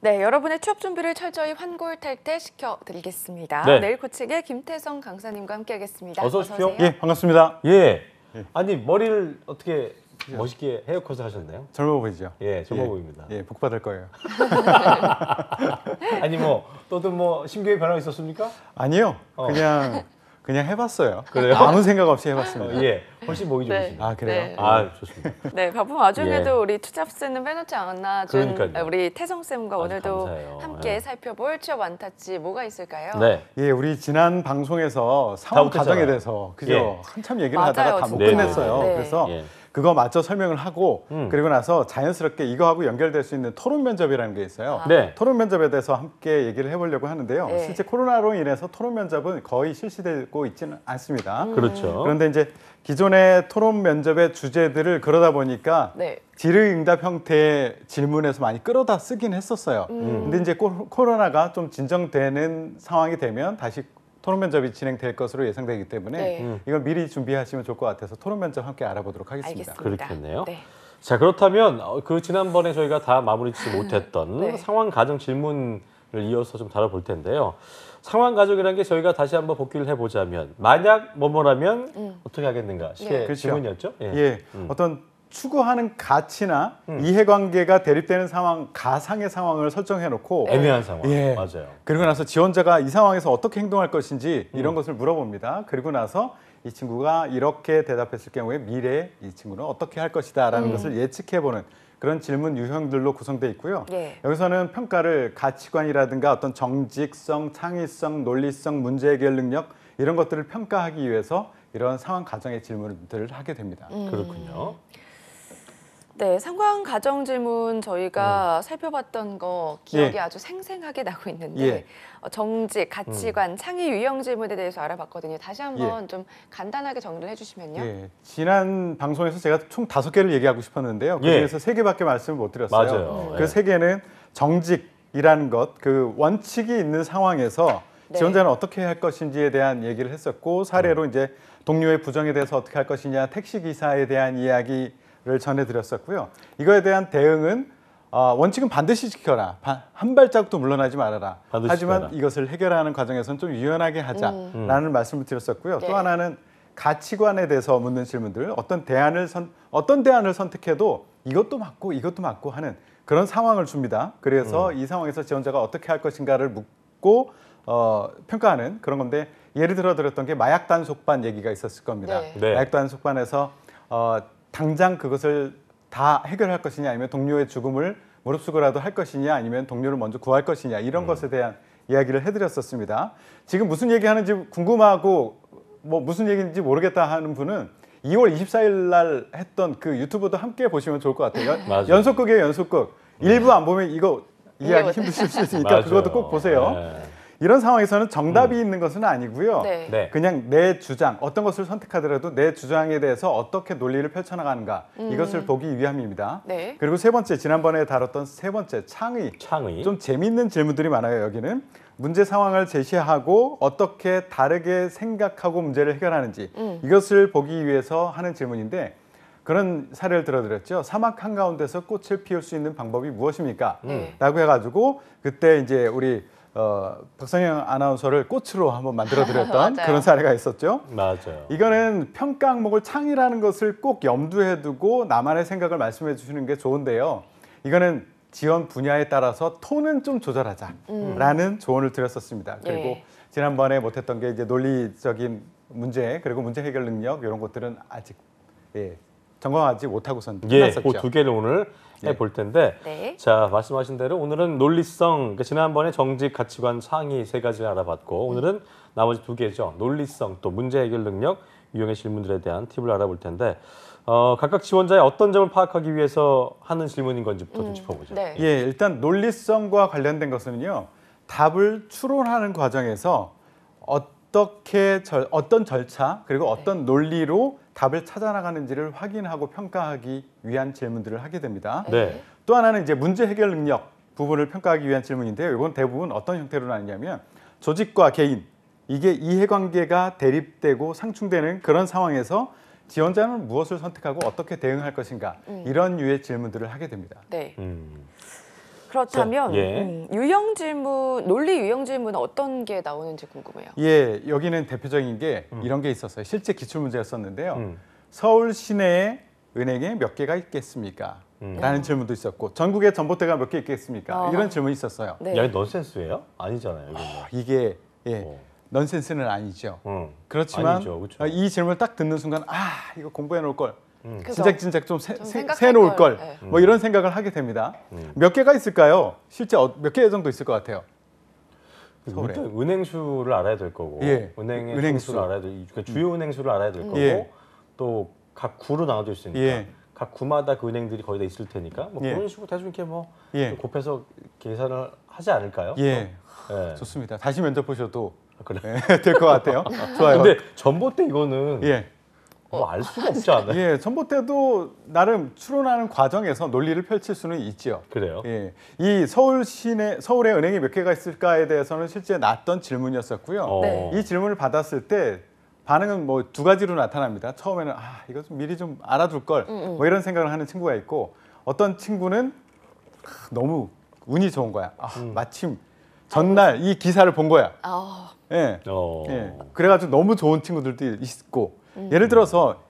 네, 여러분의 취업 준비를 철저히 환골탈태 시켜드리겠습니다. 네. 내일 코칭의 김태성 강사님과 함께하겠습니다. 어서 오십시오. 오세요. 예, 반갑습니다. 예. 아니 머리를 어떻게 멋있게 헤어컷을 하셨나요? 젊어 보이죠? 예, 젊어 보입니다. 예, 복 받을 거예요. 아니 뭐 또도 뭐 심경의 변화가 있었습니까? 아니요, 그냥 해봤어요. 그래요? 아무 생각 없이 해봤습니다. 예, 훨씬 보기 네. 좋으시네요. 아, 그래요? 네. 아, 좋습니다. 네, 바쁜 와중에도 예. 우리 투잡스는 빼놓지 않았나 준 그러니까요. 우리 태성쌤과 아주 오늘도 감사해요. 함께 예. 살펴볼 취업 완타치 뭐가 있을까요? 네. 예, 우리 지난 방송에서 상황 못했잖아요. 가정에 대해서 그죠? 예. 한참 얘기를 맞아요, 하다가 다 못 진짜. 끝냈어요. 네. 그래서 예. 그거 맞춰 설명을 하고 음. 그리고 나서 자연스럽게 이거하고 연결될 수 있는 토론 면접이라는 게 있어요. 아. 네. 토론 면접에 대해서 함께 얘기를 해보려고 하는데요. 네. 실제 코로나로 인해서 토론 면접은 거의 실시되고 있지는 않습니다. 그렇죠. 그런데 이제 기존의 토론 면접의 주제들을 그러다 보니까 네. 질의응답 형태의 질문에서 많이 끌어다 쓰긴 했었어요. 근데 이제 코로나가 좀 진정되는 상황이 되면 다시 토론 면접이 진행될 것으로 예상되기 때문에 네. 이걸 미리 준비하시면 좋을 것 같아서 토론 면접 함께 알아보도록 하겠습니다. 알겠습니다. 그렇겠네요. 네. 자, 그렇다면 그 지난번에 저희가 다 마무리치 못했던 네. 상황 가정 질문을 이어서 좀 다뤄볼 텐데요. 상황 가정이라는 게 저희가 다시 한번 복기를 해보자면 만약 뭐뭐라면 어떻게 하겠는가 식의 네. 그렇죠. 질문이었죠. 예, 어떤 추구하는 가치나 이해관계가 대립되는 상황, 가상의 상황을 설정해놓고 애매한 상황. 예. 맞아요. 그리고 나서 지원자가 이 상황에서 어떻게 행동할 것인지 이런 것을 물어봅니다. 그리고 나서 이 친구가 이렇게 대답했을 경우에 미래에 이 친구는 어떻게 할 것이다라는 것을 예측해보는 그런 질문 유형들로 구성되어 있고요. 예. 여기서는 평가를 가치관이라든가 어떤 정직성, 창의성, 논리성, 문제 해결 능력 이런 것들을 평가하기 위해서 이런 상황 가정의 질문들을 하게 됩니다. 그렇군요. 네, 상황 가정 질문 저희가 살펴봤던 거 기억이 예. 아주 생생하게 나고 있는데 예. 정직, 가치관, 창의 유형 질문에 대해서 알아봤거든요. 다시 한번 좀 간단하게 정리를 해주시면요. 예, 지난 방송에서 제가 총 5개를 얘기하고 싶었는데요. 예. 그중에서 3개밖에 말씀을 못 드렸어요. 맞아요. 그 3개는 정직이라는 것, 그 원칙이 있는 상황에서 네. 지원자는 어떻게 할 것인지에 대한 얘기를 했었고 사례로 이제 동료의 부정에 대해서 어떻게 할 것이냐, 택시기사에 대한 이야기를 전해드렸었고요. 이거에 대한 대응은 원칙은 반드시 지켜라. 한 발자국도 물러나지 말아라. 반드시 하지만 지켜라. 이것을 해결하는 과정에서는 좀 유연하게 하자라는 말씀을 드렸었고요. 네. 또 하나는 가치관에 대해서 묻는 질문들, 어떤 대안을 선택해도 이것도 맞고 하는 그런 상황을 줍니다. 그래서 이 상황에서 지원자가 어떻게 할 것인가를 묻고 평가하는 그런 건데 예를 들어 드렸던 게 마약 단속반 얘기가 있었을 겁니다. 네. 네. 마약 단속반에서 당장 그것을 다 해결할 것이냐 아니면 동료의 죽음을 무릅쓰고라도 할 것이냐 아니면 동료를 먼저 구할 것이냐 이런 것에 대한 이야기를 해드렸었습니다. 지금 무슨 얘기하는지 궁금하고 뭐 무슨 얘기인지 모르겠다 하는 분은 2월 24일 날 했던 그 유튜브도 함께 보시면 좋을 것 같아요. 맞아요. 연속극이에요, 연속극. 일부 안 보면 이거 이해하기 이해가 힘드실 수 있으니까 맞아요. 그것도 꼭 보세요. 네. 이런 상황에서는 정답이 있는 것은 아니고요. 네. 네. 그냥 내 주장, 어떤 것을 선택하더라도 내 주장에 대해서 어떻게 논리를 펼쳐나가는가 이것을 보기 위함입니다. 네. 그리고 세 번째, 지난번에 다뤘던 세 번째, 창의. 창의. 좀 재미있는 질문들이 많아요. 여기는 문제 상황을 제시하고 어떻게 다르게 생각하고 문제를 해결하는지 이것을 보기 위해서 하는 질문인데 그런 사례를 들어드렸죠. 사막 한가운데서 꽃을 피울 수 있는 방법이 무엇입니까? 라고 해가지고 그때 이제 우리 박성영 아나운서를 꽃으로 한번 만들어드렸던 맞아요. 그런 사례가 있었죠. 맞아요. 이거는 평가 항목을 창의라는 것을 꼭 염두에 두고 나만의 생각을 말씀해 주시는 게 좋은데요. 이거는 지원 분야에 따라서 톤은 좀 조절하자라는 조언을 드렸었습니다. 그리고 예. 지난번에 못했던 게 이제 논리적인 문제 그리고 문제 해결 능력 이런 것들은 아직 점검하지 못하고선 예, 끝났었죠. 그 두 개를 오늘 해볼 텐데, 네. 자 말씀하신 대로 오늘은 논리성, 그러니까 지난번에 정직, 가치관, 창의 세 가지를 알아봤고 오늘은 나머지 두 개죠. 논리성, 또 문제 해결 능력, 유형의 질문들에 대한 팁을 알아볼 텐데 각각 지원자의 어떤 점을 파악하기 위해서 하는 질문인 건지부터 좀 짚어보죠. 네. 예, 일단 논리성과 관련된 것은요. 답을 추론하는 과정에서 어떤 절차 그리고 어떤 논리로 답을 찾아나가는지를 확인하고 평가하기 위한 질문들을 하게 됩니다. 네. 또 하나는 이제 문제 해결 능력 부분을 평가하기 위한 질문인데요. 이건 대부분 어떤 형태로 나뉘냐면 조직과 개인 이게 이해관계가 대립되고 상충되는 그런 상황에서 지원자는 무엇을 선택하고 어떻게 대응할 것인가 이런 유의 질문들을 하게 됩니다. 네. 그렇다면 예. 유형 질문, 논리 유형 질문은 어떤 게 나오는지 궁금해요. 예, 여기는 대표적인 게 이런 게 있었어요. 실제 기출문제였었는데요. 음. 서울 시내에 은행에 몇 개가 있겠습니까? 라는 질문도 있었고 전국에 전봇대가 몇 개 있겠습니까? 이런 질문이 있었어요. 네. 야, 넌센스예요? 아니잖아요. 이거는. 이게 예, 어. 넌센스는 아니죠. 그렇지만 아니죠, 그렇죠. 이 질문을 딱 듣는 순간 이거 공부해 놓을 걸. 그죠? 진작 좀 생각할 세 놓을 걸. 걸. 네. 뭐 이런 생각을 하게 됩니다. 몇 개가 있을까요? 실제 몇 개 정도 있을 것 같아요? 서울에. 일단 은행수를 알아야 될 거고, 예. 은행의 은행수. 수를 알아야 될, 그러니까 주요 은행수를 알아야 될 거고, 예. 또 각 구로 나눠져 있으니까 예. 각 구마다 그 은행들이 거의 다 있을 테니까 뭐 예. 그런 식으로 대충 이렇게 뭐 예. 곱해서 계산을 하지 않을까요? 예. 예. 좋습니다. 다시 면접 보셔도 그래. 될 것 같아요. 좋아요. 근데 전봇대 이거는 예. 뭐 알 수가 없지 않아요? 예, 전봇대도 나름 추론하는 과정에서 논리를 펼칠 수는 있죠. 그래요? 예, 이 서울에 은행이 몇 개가 있을까에 대해서는 실제 났던 질문이었었고요. 네. 이 질문을 받았을 때 반응은 뭐 두 가지로 나타납니다. 처음에는 이거 좀 미리 좀 알아둘 걸, 뭐 이런 생각을 하는 친구가 있고, 어떤 친구는 너무 운이 좋은 거야. 마침 전날 이 기사를 본 거야. 아, 예. 어. 예. 그래가지고 너무 좋은 친구들도 있고, 예를 들어서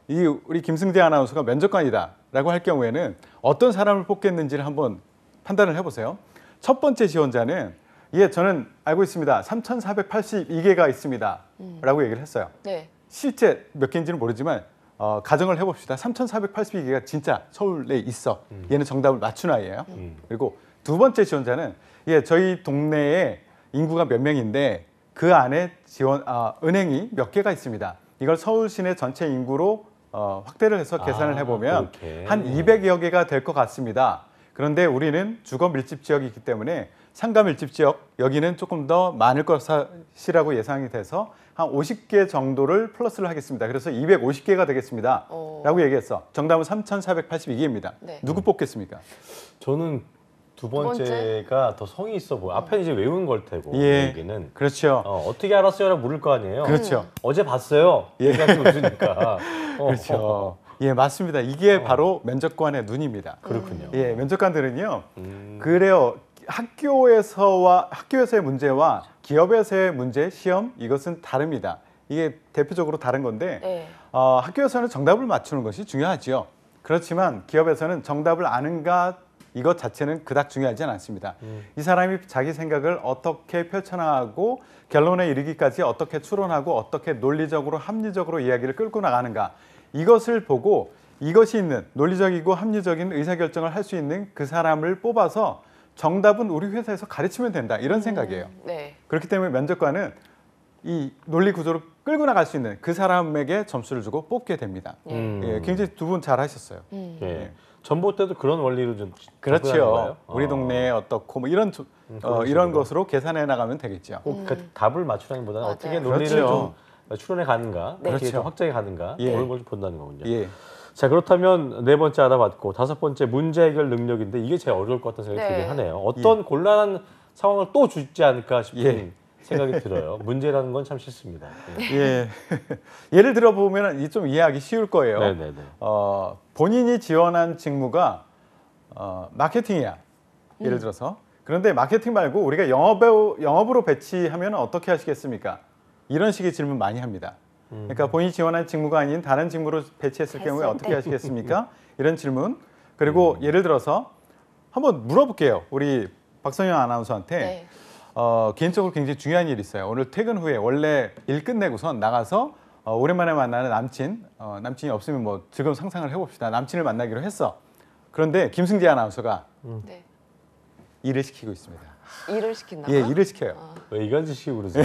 우리 김승재 아나운서가 면접관이다라고 할 경우에는 어떤 사람을 뽑겠는지를 한번 판단을 해보세요. 첫 번째 지원자는 저는 알고 있습니다. 3,482개가 있습니다.라고 얘기를 했어요. 네. 실제 몇 개인지는 모르지만 가정을 해봅시다. 3,482개가 진짜 서울에 있어. 얘는 정답을 맞춘 아이예요. 그리고 두 번째 지원자는 저희 동네에 인구가 몇 명인데 그 안에 은행이 몇 개가 있습니다. 이걸 서울 시내 전체 인구로 확대를 해서 계산을 해보면 그렇게. 한 200여 개가 될 것 같습니다. 그런데 우리는 주거 밀집 지역이기 때문에 상가 밀집 지역 여기는 조금 더 많을 것이라고 예상이 돼서 한 50개 정도를 플러스를 하겠습니다. 그래서 250개가 되겠습니다. 라고 얘기했어. 정답은 3,482개입니다. 네. 누구 뽑겠습니까? 저는 두 번째? 번째가 더 성의 있어 보여. 앞에 이제 외운 걸 테고 예. 얘기는 그렇죠. 어떻게 알았어요라고 물을 거 아니에요. 그렇죠. 어제 봤어요. 얘기하지 웃으니까. 그렇죠. 예, 맞습니다. 이게 바로 면접관의 눈입니다. 그렇군요. 예, 면접관들은요. 그래요. 학교에서의 문제와 기업에서의 문제, 시험 이것은 다릅니다. 이게 대표적으로 다른 건데 네. 학교에서는 정답을 맞추는 것이 중요하죠. 그렇지만 기업에서는 정답을 아는가 이것 자체는 그닥 중요하지 않습니다. 이 사람이 자기 생각을 어떻게 펼쳐나가고 결론에 이르기까지 어떻게 추론하고 어떻게 논리적으로 합리적으로 이야기를 끌고 나가는가 이것을 보고 이것이 있는 논리적이고 합리적인 의사결정을 할 수 있는 그 사람을 뽑아서 정답은 우리 회사에서 가르치면 된다 이런 생각이에요. 네. 그렇기 때문에 면접관은 이 논리 구조를 끌고 나갈 수 있는 그 사람에게 점수를 주고 뽑게 됩니다. 예, 굉장히 두 분 잘하셨어요. 예. 전봇대도 그런 원리로 좀 접근하는 그렇죠. 거예요? 우리 동네에 어떻고 뭐 이런 이런 것으로 계산해 나가면 되겠죠. 꼭 그 답을 맞추라기보다는 맞아요. 어떻게 논리를 그렇죠. 좀 추론해 가는가, 어떻게 그렇죠. 좀 확장해 가는가 예. 그런 걸 좀 본다는 거군요. 예. 자, 그렇다면 네 번째 알아봤고 다섯 번째 문제 해결 능력인데 이게 제일 어려울 것 같다는 생각이 네. 들긴 하네요. 어떤 곤란한 상황을 또 주지 않을까 싶은 예. 생각이 들어요. 문제라는 건 참 싫습니다. 예. 예. 예를 들어 보면 좀 이해하기 쉬울 거예요. 네네네. 본인이 지원한 직무가 마케팅이야. 예를 들어서. 그런데 마케팅 말고 우리가 영업으로 배치하면 어떻게 하시겠습니까? 이런 식의 질문 많이 합니다. 그러니까 본인이 지원한 직무가 아닌 다른 직무로 배치했을 경우에 어떻게 하시겠습니까? 이런 질문. 그리고 예를 들어서 한번 물어볼게요. 우리 박선영 아나운서한테. 네. 개인적으로 굉장히 중요한 일이 있어요. 오늘 퇴근 후에 원래 일 끝내고선 나가서 오랜만에 만나는 남친이 없으면 뭐 지금 상상을 해봅시다. 남친을 만나기로 했어. 그런데 김승재 아나운서가 네. 일을 시키고 있습니다. 일을 시킨다고요? 예, 일을 시켜요. 왜 이간질식으로 그러세요?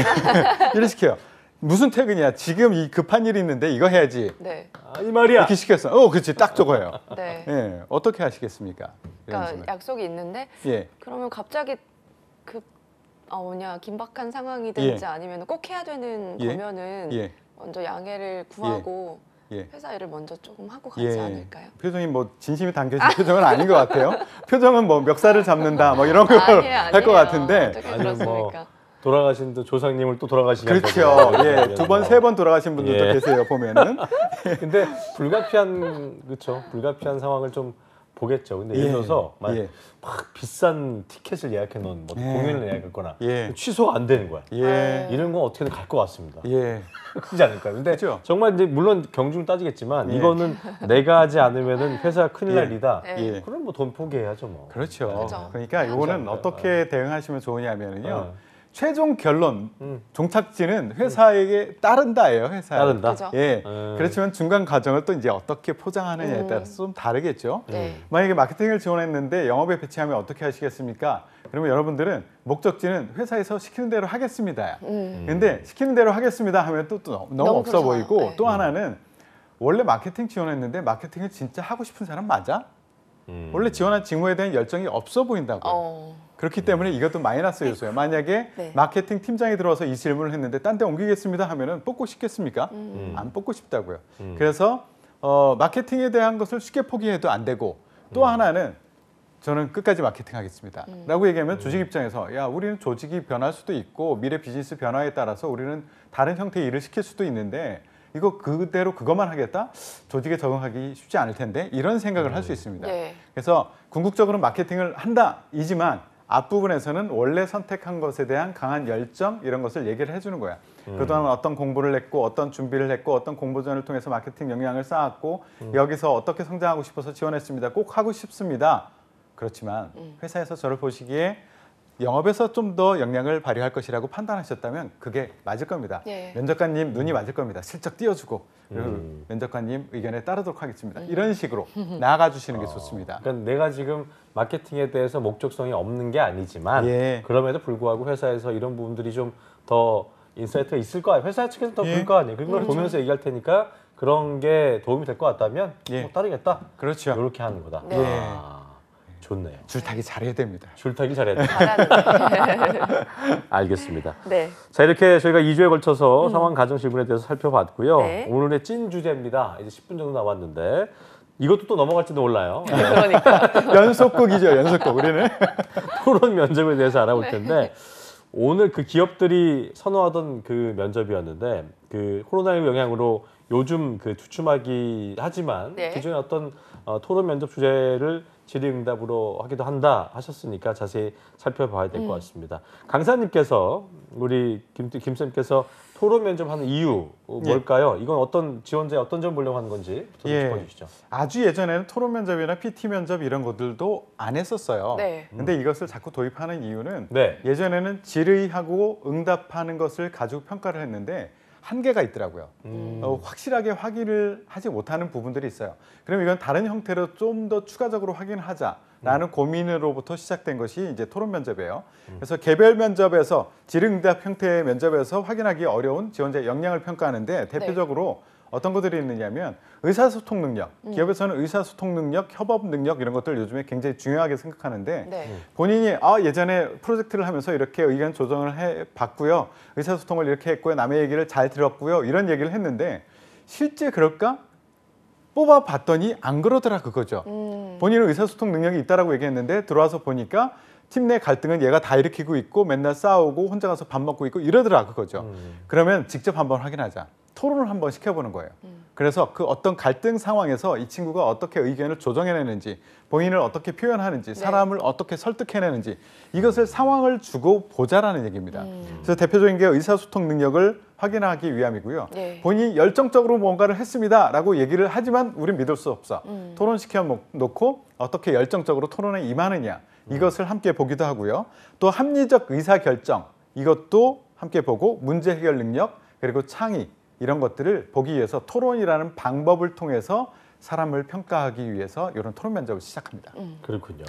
일을 시켜요. 무슨 퇴근이야? 지금 이 급한 일이 있는데 이거 해야지. 네. 아, 이 말이야. 이렇게 시켰어. 그렇지. 딱 저거예요. 네. 예, 어떻게 하시겠습니까? 이런 그러니까 질문. 약속이 있는데 예, 그러면 갑자기 긴박한 상황이든지 예. 아니면 꼭 해야 되는 예. 거면은 예, 먼저 양해를 구하고 예. 회사 일을 먼저 조금 하고 가지 예. 않을까요? 표정이 뭐 진심이 담겨진 표정은 아닌 것 같아요. 표정은 뭐 멱살을 잡는다 뭐 이런 걸 할 것 같은데. 어떻게 아니면 뭐 그렇습니까? 돌아가신 또 조상님을 또 돌아가시게 그렇죠. 예, 두 번, 세 번 돌아가신 분들도 예. 계세요 보면은. 근데 불가피한 그렇죠. 불가피한 상황을 좀 보겠죠. 근데 예를 들어서 막 예. 비싼 티켓을 예약해 놓은 뭐 예. 공연을 예약했거나 예. 취소가 안 되는 거야. 예. 이런 건 어떻게든 갈 것 같습니다. 예. 그렇지 않을까요? 근데 그렇죠. 정말 이제 물론 경중 따지겠지만 예. 이거는 내가 하지 않으면은 회사가 큰일 날 일이다. 예. 그럼 뭐 돈 포기해야죠 뭐. 그렇죠. 그렇죠. 그러니까 이거는 않을까요? 어떻게 대응하시면 좋으냐면요. 네. 최종 결론, 종착지는 회사에게 따른다예요. 회사에. 따른다. 그죠. 예. 그렇지만 중간 과정을 또 이제 어떻게 포장하느냐에 따라서 좀 다르겠죠. 네. 만약에 마케팅을 지원했는데 영업에 배치하면 어떻게 하시겠습니까? 그러면 여러분들은 목적지는 회사에서 시키는 대로 하겠습니다. 근데 시키는 대로 하겠습니다 하면 또 너무 너무 없어 그렇잖아요. 보이고 네. 또 하나는 원래 마케팅 지원했는데 마케팅을 진짜 하고 싶은 사람 맞아? 원래 지원한 직무에 대한 열정이 없어 보인다고요. 그렇기 때문에 이것도 마이너스 요소예요. 만약에 네. 마케팅 팀장이 들어와서 이 질문을 했는데 딴 데 옮기겠습니다 하면은 뽑고 싶겠습니까? 안 뽑고 싶다고요. 그래서 마케팅에 대한 것을 쉽게 포기해도 안 되고 또 하나는 저는 끝까지 마케팅 하겠습니다. 라고 얘기하면 조직 입장에서 야, 우리는 조직이 변할 수도 있고 미래 비즈니스 변화에 따라서 우리는 다른 형태의 일을 시킬 수도 있는데 이거 그대로 그것만 하겠다? 조직에 적응하기 쉽지 않을 텐데 이런 생각을 할 수 있습니다. 네. 그래서 궁극적으로 마케팅을 한다 이지만 앞부분에서는 원래 선택한 것에 대한 강한 열정 이런 것을 얘기를 해주는 거야. 그동안 어떤 공부를 했고 어떤 준비를 했고 어떤 공모전을 통해서 마케팅 역량을 쌓았고 여기서 어떻게 성장하고 싶어서 지원했습니다. 꼭 하고 싶습니다. 그렇지만 회사에서 저를 보시기에 영업에서 좀 더 역량을 발휘할 것이라고 판단하셨다면 그게 맞을 겁니다. 예. 면접관님 눈이 맞을 겁니다. 슬쩍 띄워주고 그리고 면접관님 의견에 따르도록 하겠습니다. 이런 식으로 나아가 주시는 게 좋습니다. 그러니까 내가 지금 마케팅에 대해서 목적성이 없는 게 아니지만 예. 그럼에도 불구하고 회사에서 이런 부분들이 좀 더 인사이트가 있을 거 아니에요. 회사 측에서 더 볼 거 아니에요. 그런 걸 보면서 얘기할 테니까 그런 게 도움이 될 것 같다면 예. 뭐 따르겠다. 그렇죠. 이렇게 하는 거다. 네. 아, 좋네요. 줄타기 잘해야 됩니다. 줄타기 잘해야 돼. 잘하는데. 알겠습니다. 네. 자, 이렇게 저희가 2주에 걸쳐서 상황 가정 질문에 대해서 살펴봤고요. 네. 오늘의 찐 주제입니다. 이제 10분 정도 남았는데 이것도 또 넘어갈지도 몰라요. 그러니까. 연속극이죠, 연속극. 우리는 토론 면접에 대해서 알아볼 텐데 오늘 그 기업들이 선호하던 그 면접이었는데 그 코로나19 영향으로 요즘 그 주춤하기 하지만 네. 기존의 어떤 토론 면접 주제를 질의응답으로 하기도 한다 하셨으니까 자세히 살펴봐야 될 것 같습니다. 강사님께서 우리 김쌤께서 토론 면접하는 이유 뭘까요? 이건 어떤 지원자의 어떤 점 보려고 하는 건지 좀 예. 짚어주시죠. 아주 예전에는 토론 면접이나 PT 면접 이런 것들도 안 했었어요. 네. 근데 이것을 자꾸 도입하는 이유는 네. 예전에는 질의하고 응답하는 것을 가지고 평가를 했는데 한계가 있더라고요. 확실하게 확인을 하지 못하는 부분들이 있어요. 그럼 이건 다른 형태로 좀 더 추가적으로 확인하자라는 고민으로부터 시작된 것이 이제 토론 면접이에요. 그래서 개별 면접에서 질의응답 형태의 면접에서 확인하기 어려운 지원자의 역량을 평가하는데 대표적으로 어떤 것들이 있느냐면 의사소통 능력, 기업에서는 의사소통 능력, 협업 능력 이런 것들 요즘에 굉장히 중요하게 생각하는데 네. 본인이 예전에 프로젝트를 하면서 이렇게 의견 조정을 해봤고요. 의사소통을 이렇게 했고요. 남의 얘기를 잘 들었고요. 이런 얘기를 했는데 실제 그럴까? 뽑아봤더니 안 그러더라 그거죠. 본인은 의사소통 능력이 있다라고 얘기했는데 들어와서 보니까 팀 내 갈등은 얘가 다 일으키고 있고 맨날 싸우고 혼자 가서 밥 먹고 있고 이러더라 그거죠. 그러면 직접 한번 확인하자. 토론을 한번 시켜보는 거예요. 그래서 그 어떤 갈등 상황에서 이 친구가 어떻게 의견을 조정해내는지 본인을 어떻게 표현하는지 사람을 어떻게 설득해내는지 이것을 상황을 주고 보자라는 얘기입니다. 그래서 대표적인 게 의사소통 능력을 확인하기 위함이고요. 네. 본인이 열정적으로 뭔가를 했습니다라고 얘기를 하지만 우린 믿을 수 없어. 토론시켜 놓고 어떻게 열정적으로 토론에 임하느냐 이것을 함께 보기도 하고요. 또 합리적 의사결정 이것도 함께 보고 문제 해결 능력 그리고 창의 이런 것들을 보기 위해서 토론이라는 방법을 통해서 사람을 평가하기 위해서 이런 토론 면접을 시작합니다. 그렇군요.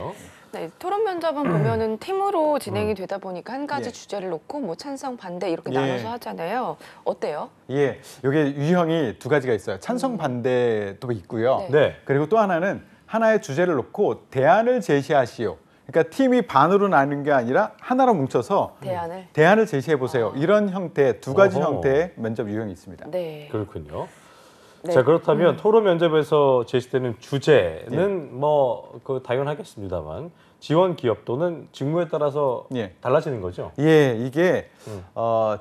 네, 토론 면접은 보면은 팀으로 진행이 되다 보니까 한 가지 예. 주제를 놓고 뭐 찬성, 반대 이렇게 예. 나눠서 하잖아요. 어때요? 예, 이게 유형이 두 가지가 있어요. 찬성 반대도 있고요. 네. 네. 그리고 또 하나는 하나의 주제를 놓고 대안을 제시하시오. 그러니까 팀이 반으로 나눈 게 아니라 하나로 뭉쳐서 대안을 제시해 보세요. 이런 형태 두 가지 어허. 형태의 면접 유형이 있습니다. 네. 그렇군요. 네. 자 그렇다면 토론 면접에서 제시되는 주제는 뭐 그 당연하겠습니다만 지원 기업 또는 직무에 따라서 예. 달라지는 거죠. 예, 이게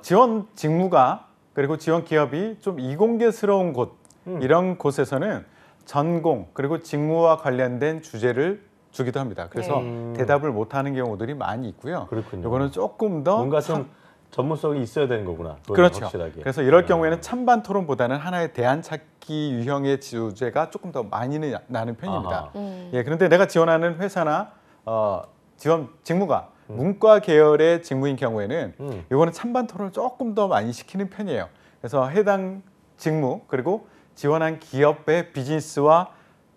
지원 직무가 그리고 지원 기업이 좀 이공계스러운 곳 이런 곳에서는 전공 그리고 직무와 관련된 주제를 주기도 합니다. 그래서 대답을 못하는 경우들이 많이 있고요. 그렇군요. 이거는 조금 더 뭔가 좀 전문성이 있어야 되는 거구나. 그렇죠. 확실하게. 그래서 이럴 경우에는 찬반 토론보다는 하나의 대안 찾기 유형의 주제가 조금 더 많이 나는 편입니다. 아하. 예, 그런데 내가 지원하는 회사나 지원 직무가 문과 계열의 직무인 경우에는 이거는 찬반 토론을 조금 더 많이 시키는 편이에요. 그래서 해당 직무 그리고 지원한 기업의 비즈니스와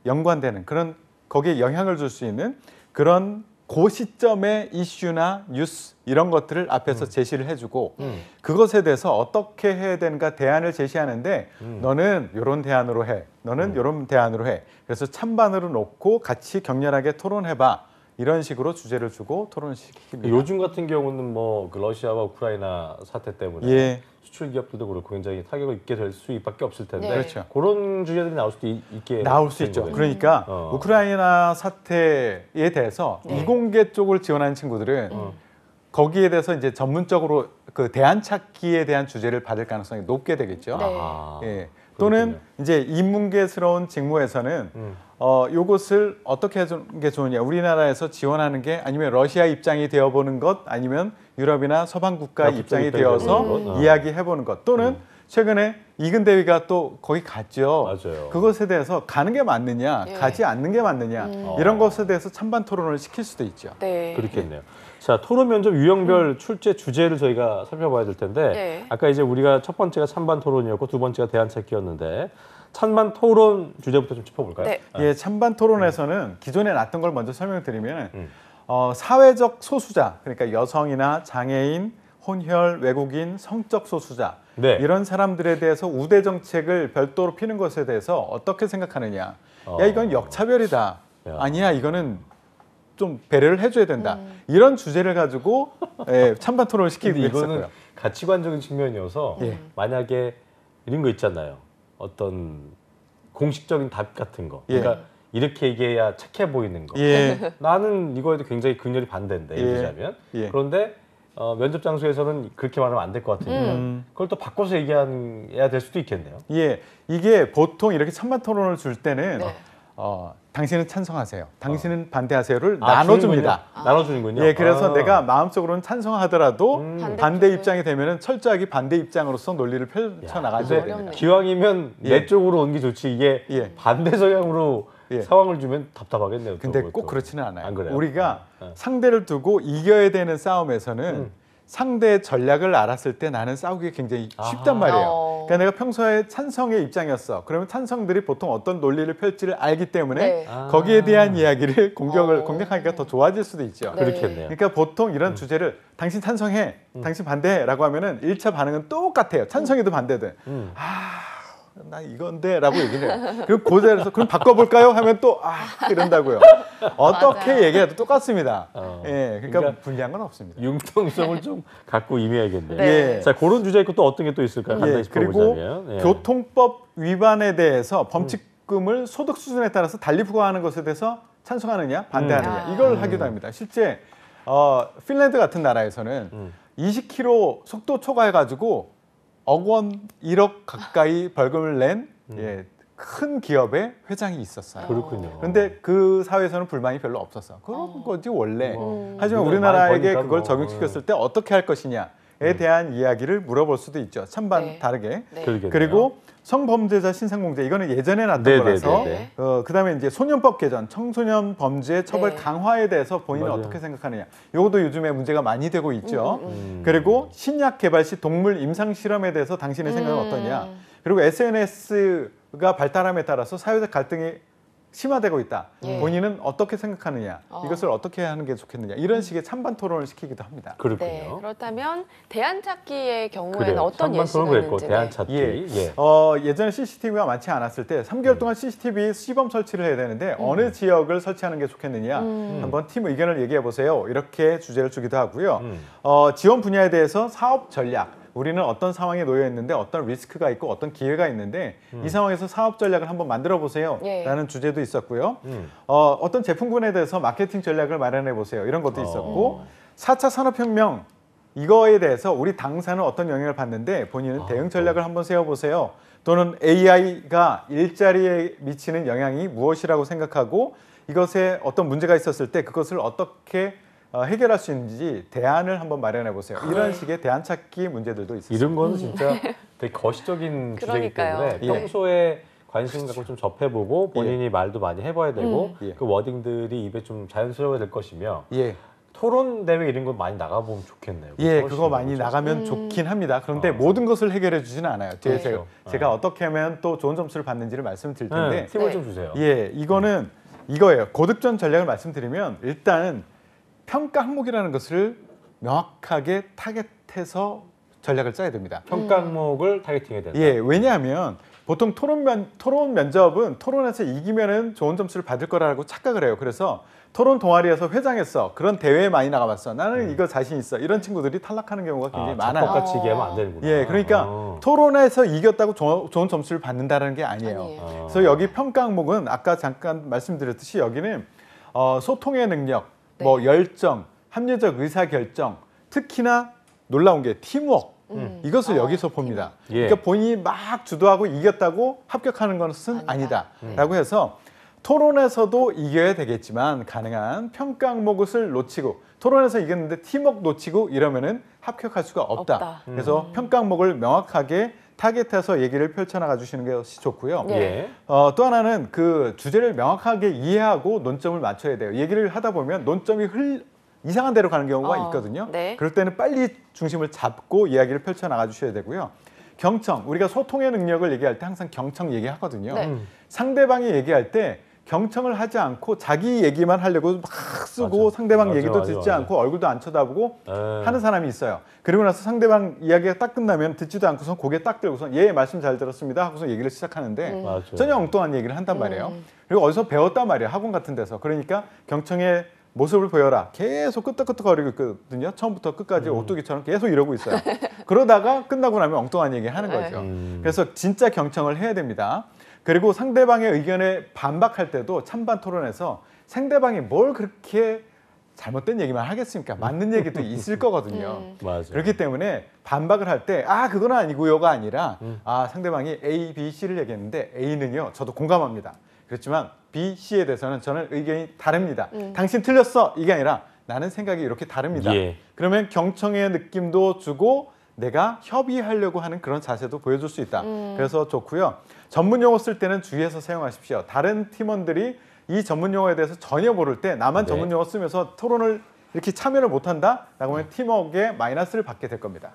연관되는 그런 거기에 영향을 줄 수 있는 그런 그 시점의 이슈나 뉴스 이런 것들을 앞에서 제시를 해주고 그것에 대해서 어떻게 해야 되는가 대안을 제시하는데 너는 이런 대안으로 해, 너는 이런 대안으로 해. 그래서 찬반으로 놓고 같이 격렬하게 토론해봐. 이런 식으로 주제를 주고 토론을 시킵니다. 요즘 같은 경우는 뭐 그 러시아와 우크라이나 사태 때문에 예. 수출 기업들도 그렇고 굉장히 타격을 입게 될 수밖에 없을 텐데 네. 그렇죠. 그런 주제들이 나올 수도 있게 나올 수 된 있죠. 거겠네요. 그러니까 우크라이나 사태에 대해서 네. 이공계 쪽을 지원하는 친구들은 거기에 대해서 이제 전문적으로 그 대안 찾기에 대한 주제를 받을 가능성이 높게 되겠죠. 네. 아하. 예. 또는 그렇군요. 이제 인문계스러운 직무에서는 요것을 어떻게 해주는 게 좋으냐. 우리나라에서 지원하는 게 아니면 러시아 입장이 되어보는 것 아니면 유럽이나 서방 국가 그렇죠. 입장이 입장이 되어서 되는 것. 이야기해보는 것 또는 최근에 이근대위가 또 거기 갔죠. 맞아요. 그것에 대해서 가는 게 맞느냐, 예. 가지 않는 게 맞느냐 이런 것에 대해서 찬반 토론을 시킬 수도 있죠. 네. 그렇겠네요. 자, 토론 면접 유형별 출제 주제를 저희가 살펴봐야 될 텐데 네. 아까 이제 우리가 첫 번째가 찬반 토론이었고 두 번째가 대안 찾기였는데 찬반 토론 주제부터 좀 짚어볼까요? 네. 예, 찬반 토론에서는 기존에 났던 걸 먼저 설명드리면 사회적 소수자, 그러니까 여성이나 장애인, 혼혈, 외국인, 성적 소수자 네. 이런 사람들에 대해서 우대 정책을 별도로 피는 것에 대해서 어떻게 생각하느냐. 야, 이건 역차별이다. 야. 아니야, 이거는 좀 배려를 해줘야 된다. 이런 주제를 가지고 예, 찬반 토론을 시키고 근데 이거는 했었고요. 가치관적인 측면이어서 예. 만약에 이런 거 있잖아요. 어떤 공식적인 답 같은 거. 예. 그러니까 이렇게 얘기해야 착해 보이는 거. 예, 나는 이거에도 굉장히 극렬히 반대인데 예. 얘기하자면. 예. 그런데 면접 장소에서는 그렇게 말하면 안 될 것 같으니까 그걸 또 바꿔서 얘기해야 될 수도 있겠네요. 예, 이게 보통 이렇게 찬반 토론을 줄 때는 네. 당신은 찬성하세요, 당신은 반대하세요를 아, 나눠줍니다. 주는군요. 나눠주는군요. 예, 그래서 아. 내가 마음속으로는 찬성하더라도 반대 반대쪽을. 입장이 되면은 철저하게 반대 입장으로서 논리를 펼쳐 나가줘야 근데 됩니다. 어렵네. 기왕이면 예. 내 쪽으로 온 게 좋지 이게 예. 반대 성향으로 예. 상황을 주면 답답하겠네요. 또 근데 그것도. 꼭 그렇지는 않아요. 안 그래요? 우리가 네. 상대를 두고 이겨야 되는 싸움에서는 상대의 전략을 알았을 때 나는 싸우기 굉장히 쉽단 아하. 말이에요. 그러니까 내가 평소에 찬성의 입장이었어. 그러면 찬성들이 보통 어떤 논리를 펼지를 알기 때문에 네. 거기에 대한 이야기를 공략하기가 더 좋아질 수도 있죠. 네. 그렇겠네요. 그러니까 보통 이런 주제를 당신 찬성해, 당신 반대해라고 하면은 1차 반응은 똑같아요. 찬성이든 반대든. 나 이건데 라고 얘기를 해요. 그리고 그 자리에서 그럼 바꿔볼까요? 하면 또 이런다고요. 어떻게 맞아요. 얘기해도 똑같습니다. 그러니까 예, 그러니까 불리한 건 없습니다. 융통성을 좀 갖고 임해야겠네요. 네. 예. 자, 그런 주제 있고 또 어떤 게 또 있을까요? 예, 간단히 그리고 짚어보자면. 예. 교통법 위반에 대해서 범칙금을 소득 수준에 따라서 달리 부과하는 것에 대해서 찬성하느냐 반대하느냐 이걸 하기도 합니다. 실제 핀란드 같은 나라에서는 20km 속도 초과해가지고 억 원, 1억 가까이 벌금을 낸 큰 기업의 회장이 있었어요. 그렇군요. 그런데 그 사회에서는 불만이 별로 없었어. 그런 거지 원래. 하지만 우리가 우리나라에게 많이 버니까 그걸 뭐. 적용시켰을 때 어떻게 할 것이냐에 대한 이야기를 물어볼 수도 있죠. 찬반 네. 다르게. 네. 그러겠네요. 그리고 성범죄자 신상공제 이거는 예전에 났던 네, 거라서 네, 그다음에 이제 소년법 개정 청소년 범죄 처벌 네. 강화에 대해서 본인은 맞아요. 어떻게 생각하느냐 이것도 요즘에 문제가 많이 되고 있죠. 그리고 신약 개발 시 동물 임상 실험에 대해서 당신의 생각은 어떠냐. 그리고 SNS가 발달함에 따라서 사회적 갈등이 심화되고 있다. 예. 본인은 어떻게 생각하느냐, 이것을 어떻게 하는 게 좋겠느냐 이런 식의 찬반 토론을 시키기도 합니다. 그렇군요. 네. 그렇다면 대안 찾기의 경우에는 그래요. 어떤 찬반 예시가 토론 그랬고 있는지. 대안 찾기. 예. 예. 예전에 CCTV가 많지 않았을 때 3개월 동안 CCTV 시범 설치를 해야 되는데 어느 지역을 설치하는 게 좋겠느냐 한번 팀 의견을 얘기해 보세요. 이렇게 주제를 주기도 하고요. 지원 분야에 대해서 사업 전략. 우리는 어떤 상황에 놓여 있는데 어떤 리스크가 있고 어떤 기회가 있는데 이 상황에서 사업 전략을 한번 만들어 보세요. 예. 라는 주제도 있었고요. 어떤 제품군에 대해서 마케팅 전략을 마련해 보세요. 이런 것도 있었고 4차 산업혁명 이거에 대해서 우리 당사는 어떤 영향을 받는데 본인은 대응 전략을 한번 세워보세요. 또는 AI가 일자리에 미치는 영향이 무엇이라고 생각하고 이것에 어떤 문제가 있었을 때 그것을 어떻게 해결할 수 있는지 대안을 한번 마련해 보세요. 이런 식의 대안 찾기 문제들도 있습니다. 이런 거는 진짜 되게 거시적인 주제이기 그러니까요. 때문에 평소에 관심 갖고 좀 접해보고 본인이 말도 많이 해봐야 되고 예. 그 워딩들이 입에 좀 자연스러워야 될 것이며 예. 토론 대회 이런 거 많이 나가보면 좋겠네요. 예, 훨씬 그거 많이 그렇죠? 나가면 좋긴 합니다. 그런데 모든 것을 해결해 주지는 않아요. 제가 어떻게 하면 또 좋은 점수를 받는지를 말씀드릴 텐데, 네, 팁을 네. 좀 주세요. 예, 이거는 이거예요. 고득점 전략을 말씀드리면 일단 평가 항목이라는 것을 명확하게 타겟해서 전략을 짜야 됩니다. 평가 항목을 타겟팅해야 된다. 예, 왜냐하면 보통 토론 면접은 토론에서 이기면은 좋은 점수를 받을 거라고 착각을 해요. 그래서 토론 동아리에서 회장했어. 그런 대회에 많이 나가봤어. 나는 이거 자신 있어. 이런 친구들이 탈락하는 경우가 굉장히 많아요. 똑같이 얘기하면 안 되는구나. 예, 그러니까 토론에서 이겼다고 좋은 점수를 받는다는 게 아니에요. 아니에요. 그래서 여기 평가 항목은 아까 잠깐 말씀드렸듯이 여기는 소통의 능력, 뭐 열정, 합리적 의사결정, 특히나 놀라운 게 팀워크. 이것을 여기서 봅니다. 예. 그러니까 본인이 막 주도하고 이겼다고 합격하는 것은 아니다라고 해서 토론에서도 이겨야 되겠지만 가능한 평가 항목을 놓치고 토론에서 이겼는데 팀워크 놓치고 이러면은 합격할 수가 없다. 그래서 평가 항목을 명확하게 타겟해서 얘기를 펼쳐나가 주시는 것이 좋고요. 예. 또 하나는 그 주제를 명확하게 이해하고 논점을 맞춰야 돼요. 얘기를 하다 보면 논점이 이상한 데로 가는 경우가 있거든요. 네. 그럴 때는 빨리 중심을 잡고 이야기를 펼쳐나가 주셔야 되고요. 경청, 우리가 소통의 능력을 얘기할 때 항상 경청 얘기하거든요. 네. 상대방이 얘기할 때 경청을 하지 않고 자기 얘기만 하려고 막 쓰고 맞아. 상대방 맞아, 얘기도 맞아, 듣지 맞아. 않고 얼굴도 안 쳐다보고 예. 하는 사람이 있어요. 그리고 나서 상대방 이야기가 딱 끝나면 듣지도 않고서 고개 딱 들고서 예, 말씀 잘 들었습니다 하고서 얘기를 시작하는데 맞아. 전혀 엉뚱한 얘기를 한단 말이에요. 그리고 어디서 배웠단 말이에요. 학원 같은 데서. 그러니까 경청의 모습을 보여라. 계속 끄떡끄떡거리고 있거든요. 처음부터 끝까지 오뚜기처럼 계속 이러고 있어요. 그러다가 끝나고 나면 엉뚱한 얘기 하는 거죠. 그래서 진짜 경청을 해야 됩니다. 그리고 상대방의 의견에 반박할 때도 찬반 토론에서 상대방이 뭘 그렇게 잘못된 얘기만 하겠습니까? 맞는 얘기도 있을 거거든요. 맞아. 그렇기 때문에 반박을 할 때 그건 아니고요가 아니라 상대방이 A, B, C를 얘기했는데 A는요. 저도 공감합니다. 그렇지만 B, C에 대해서는 저는 의견이 다릅니다. 당신 틀렸어. 이게 아니라 나는 생각이 이렇게 다릅니다. 예. 그러면 경청의 느낌도 주고 내가 협의하려고 하는 그런 자세도 보여줄 수 있다. 그래서 좋고요. 전문 용어 쓸 때는 주의해서 사용하십시오. 다른 팀원들이 이 전문 용어에 대해서 전혀 모를 때 나만 네. 전문 용어 쓰면서 토론을 이렇게 참여를 못한다? 라고 하면 팀워크에 마이너스를 받게 될 겁니다.